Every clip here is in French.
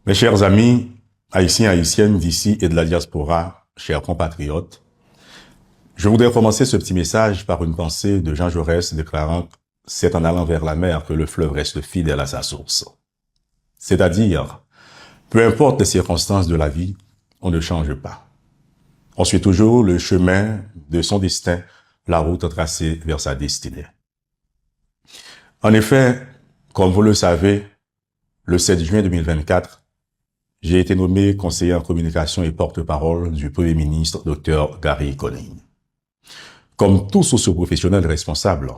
Mes chers amis, haïtiens, haïtiennes d'ici et de la diaspora, chers compatriotes, je voudrais commencer ce petit message par une pensée de Jean Jaurès déclarant « C'est en allant vers la mer que le fleuve reste fidèle à sa source ». C'est-à-dire, peu importe les circonstances de la vie, on ne change pas. On suit toujours le chemin de son destin, la route tracée vers sa destinée. En effet, comme vous le savez, le 7 juin 2024, j'ai été nommé conseiller en communication et porte-parole du Premier ministre, Dr Gary Conille. Comme tout socio-professionnel responsable,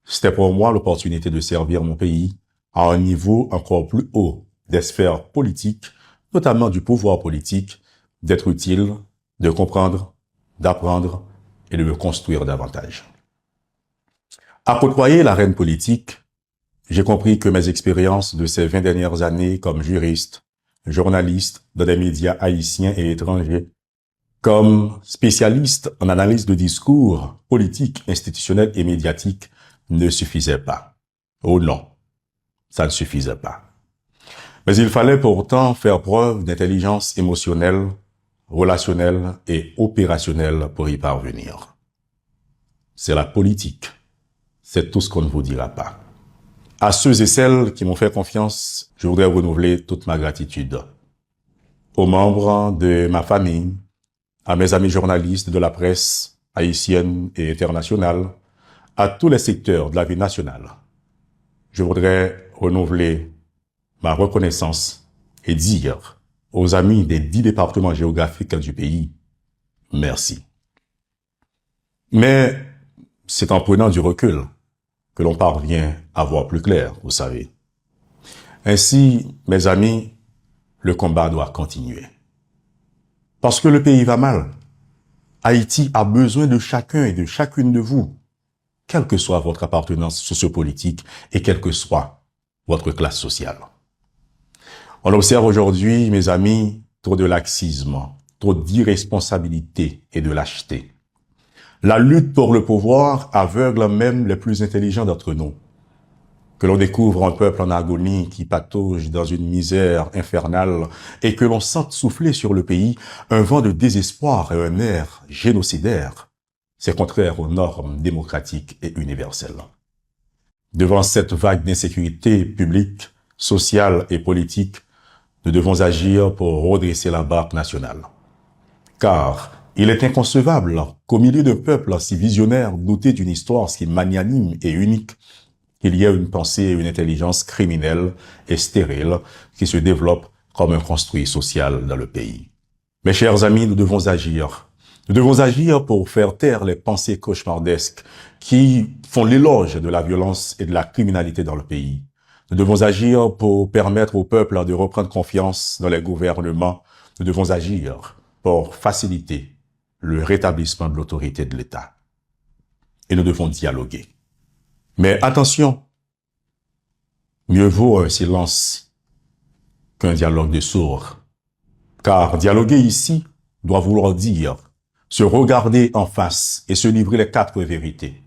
c'était pour moi l'opportunité de servir mon pays à un niveau encore plus haut des sphères politiques, notamment du pouvoir politique, d'être utile, de comprendre, d'apprendre et de me construire davantage. À côtoyer l'arène politique, j'ai compris que mes expériences de ces 20 dernières années comme juriste, journaliste dans des médias haïtiens et étrangers, comme spécialiste en analyse de discours politiques, institutionnels et médiatiques, ne suffisaient pas. Oh non, ça ne suffisait pas. Mais il fallait pourtant faire preuve d'intelligence émotionnelle, relationnelle et opérationnelle pour y parvenir. C'est la politique. C'est tout ce qu'on ne vous dira pas. À ceux et celles qui m'ont fait confiance, je voudrais renouveler toute ma gratitude. Aux membres de ma famille, à mes amis journalistes de la presse haïtienne et internationale, à tous les secteurs de la vie nationale. Je voudrais renouveler ma reconnaissance et dire aux amis des 10 départements géographiques du pays, merci. Mais c'est en prenant du recul que l'on parvient à voir plus clair, vous savez. Ainsi, mes amis, le combat doit continuer. Parce que le pays va mal. Haïti a besoin de chacun et de chacune de vous, quelle que soit votre appartenance sociopolitique et quelle que soit votre classe sociale. On observe aujourd'hui, mes amis, trop de laxisme, trop d'irresponsabilité et de lâcheté. La lutte pour le pouvoir aveugle même les plus intelligents d'entre nous. Que l'on découvre un peuple en agonie qui patauge dans une misère infernale et que l'on sente souffler sur le pays un vent de désespoir et un air génocidaire, c'est contraire aux normes démocratiques et universelles. Devant cette vague d'insécurité publique, sociale et politique, nous devons agir pour redresser la barque nationale. Car il est inconcevable qu'au milieu d'un peuple si visionnaire, doté d'une histoire si magnanime et unique, qu'il y ait une pensée et une intelligence criminelle et stérile qui se développent comme un construit social dans le pays. Mes chers amis, nous devons agir. Nous devons agir pour faire taire les pensées cauchemardesques qui font l'éloge de la violence et de la criminalité dans le pays. Nous devons agir pour permettre au peuple de reprendre confiance dans les gouvernements. Nous devons agir pour faciliter le rétablissement de l'autorité de l'État. Et nous devons dialoguer. Mais attention, mieux vaut un silence qu'un dialogue de sourds. Car dialoguer ici doit vouloir dire se regarder en face et se livrer les 4 vérités.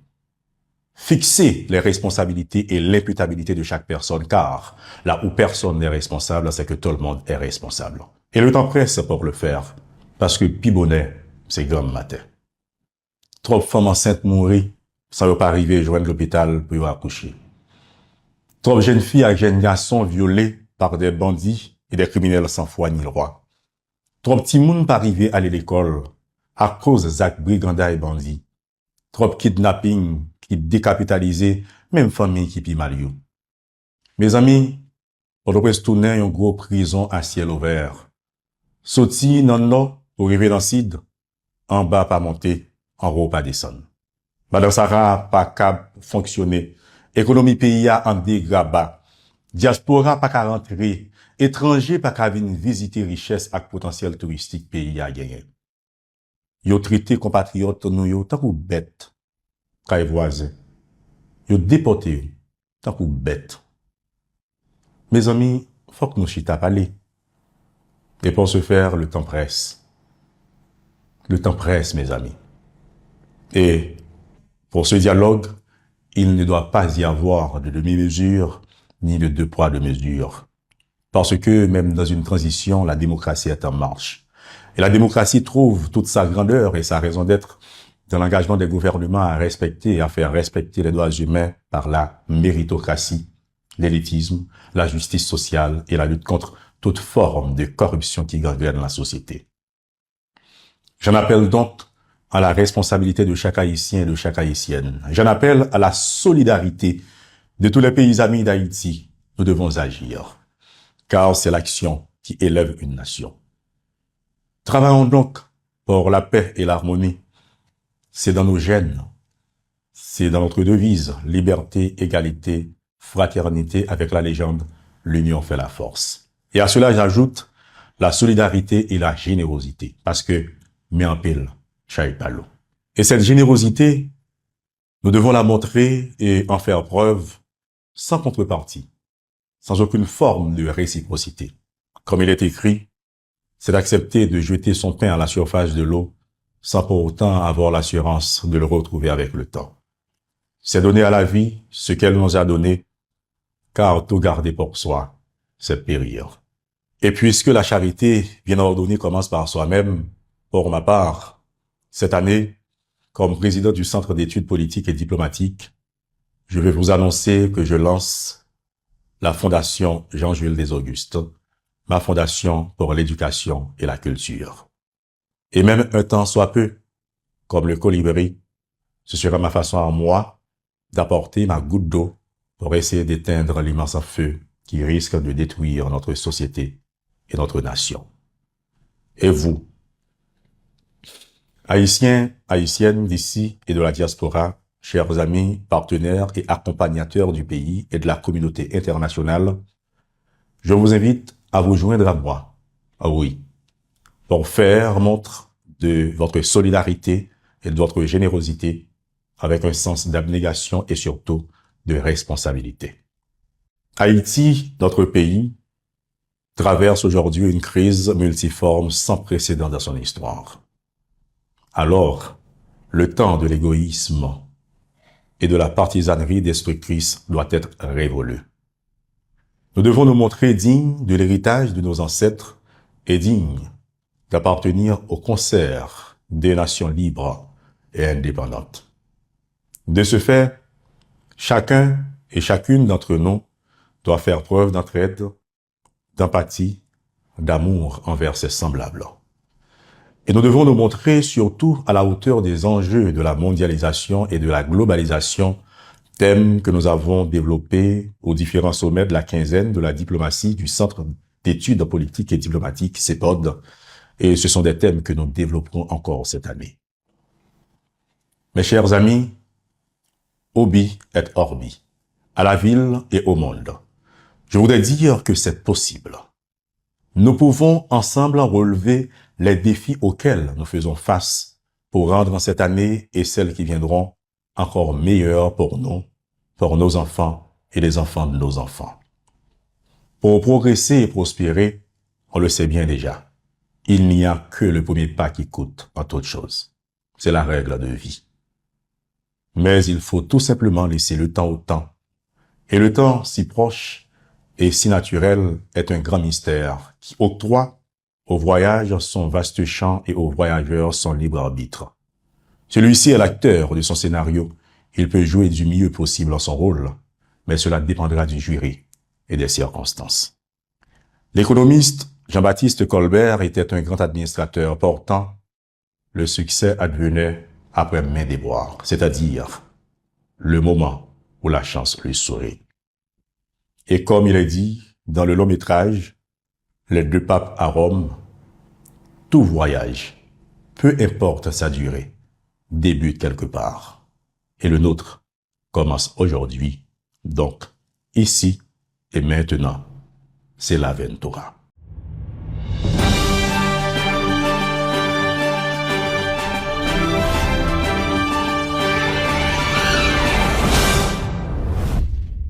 Fixer les responsabilités et l'imputabilité de chaque personne, car là où personne n'est responsable, c'est que tout le monde est responsable. Et le temps presse pour le faire, parce que pibonnet, c'est grand matin. Trop de femmes enceintes mourir, ça ne veut pas arriver à joindre l'hôpital pour y accoucher. Trop de jeunes filles et jeunes garçons violés par des bandits et des criminels sans foi ni loi. Trop de petits monde pas arriver à aller à l'école à cause des actes brigandats et bandits. Trop de kidnapping qui décapitalisé, même famille qui pi mal yo. Mes amis, on doit tourner une grosse prison à ciel ouvert. Sorti non non pour arriver dans Sid, en bas pas monter, en haut pas descendre. Madame Sarah pas cap fonctionner. Économie pays a en dégrabat. Diaspora pas qu'à rentrer. Étranger pas qu'à venir visiter richesse ak potentiel touristique pays a gagné. Yo traité compatriotes nous yo tant ou bête. Kay voisin. Yo déporté tant ou bête. Mes amis, faut que nous chita parler. Et pour ce faire, le temps presse. Le temps presse, mes amis. Et pour ce dialogue, il ne doit pas y avoir de demi-mesure ni de 2 poids 2 mesures. Parce que même dans une transition, la démocratie est en marche. Et la démocratie trouve toute sa grandeur et sa raison d'être dans l'engagement des gouvernements à respecter et à faire respecter les droits humains par la méritocratie, l'élitisme, la justice sociale et la lutte contre toute forme de corruption qui gangrène la société. J'en appelle donc à la responsabilité de chaque Haïtien et de chaque Haïtienne. J'en appelle à la solidarité de tous les pays amis d'Haïti. Nous devons agir, car c'est l'action qui élève une nation. Travaillons donc pour la paix et l'harmonie. C'est dans nos gènes, c'est dans notre devise, liberté, égalité, fraternité, avec la légende, l'union fait la force. Et à cela, j'ajoute la solidarité et la générosité, parce que, mais en pile, chaille pas l'eau. Et cette générosité, nous devons la montrer et en faire preuve sans contrepartie, sans aucune forme de réciprocité. Comme il est écrit, c'est d'accepter de jeter son pain à la surface de l'eau sans pour autant avoir l'assurance de le retrouver avec le temps. C'est donner à la vie ce qu'elle nous a donné, car tout garder pour soi, c'est périr. Et puisque la charité bien ordonnée commence par soi-même, pour ma part, cette année, comme président du Centre d'études politiques et diplomatiques, je vais vous annoncer que je lance la Fondation Jean-Jules des Augustes, ma fondation pour l'éducation et la culture. Et même un temps soit peu, comme le colibri, ce sera ma façon à moi d'apporter ma goutte d'eau pour essayer d'éteindre l'immense feu qui risque de détruire notre société et notre nation. Et vous, Haïtiens, Haïtiennes d'ici et de la diaspora, chers amis, partenaires et accompagnateurs du pays et de la communauté internationale, je vous invite à vous joindre à moi. Ah oui, pour faire montre de votre solidarité et de votre générosité avec un sens d'abnégation et surtout de responsabilité. Haïti, notre pays, traverse aujourd'hui une crise multiforme sans précédent dans son histoire. Alors, le temps de l'égoïsme et de la partisanerie destructrice doit être révolu. Nous devons nous montrer dignes de l'héritage de nos ancêtres et dignes d'appartenir au concert des nations libres et indépendantes. De ce fait, chacun et chacune d'entre nous doit faire preuve d'entraide, d'empathie, d'amour envers ses semblables. Et nous devons nous montrer surtout à la hauteur des enjeux de la mondialisation et de la globalisation, thèmes que nous avons développés aux différents sommets de la quinzaine de la diplomatie du Centre d'études politiques et diplomatiques, CEPOD, et ce sont des thèmes que nous développerons encore cette année. Mes chers amis, Obi et Orbi, à la ville et au monde, je voudrais dire que c'est possible. Nous pouvons ensemble relever les défis auxquels nous faisons face pour rendre cette année et celles qui viendront encore meilleures pour nous, pour nos enfants et les enfants de nos enfants. Pour progresser et prospérer, on le sait bien déjà, il n'y a que le premier pas qui coûte en toute chose. C'est la règle de vie. Mais il faut tout simplement laisser le temps au temps. Et le temps si proche et si naturel est un grand mystère qui octroie au voyage son vaste champ et aux voyageurs son libre arbitre. Celui-ci est l'acteur de son scénario. Il peut jouer du mieux possible en son rôle, mais cela dépendra du jury et des circonstances. L'économiste Jean-Baptiste Colbert était un grand administrateur. Pourtant, le succès advenait après main déboire, c'est-à-dire le moment où la chance lui sourit. Et comme il est dit dans le long métrage Les deux papes à Rome, tout voyage, peu importe sa durée, débute quelque part. Et le nôtre commence aujourd'hui, donc ici et maintenant, c'est l'Aventura.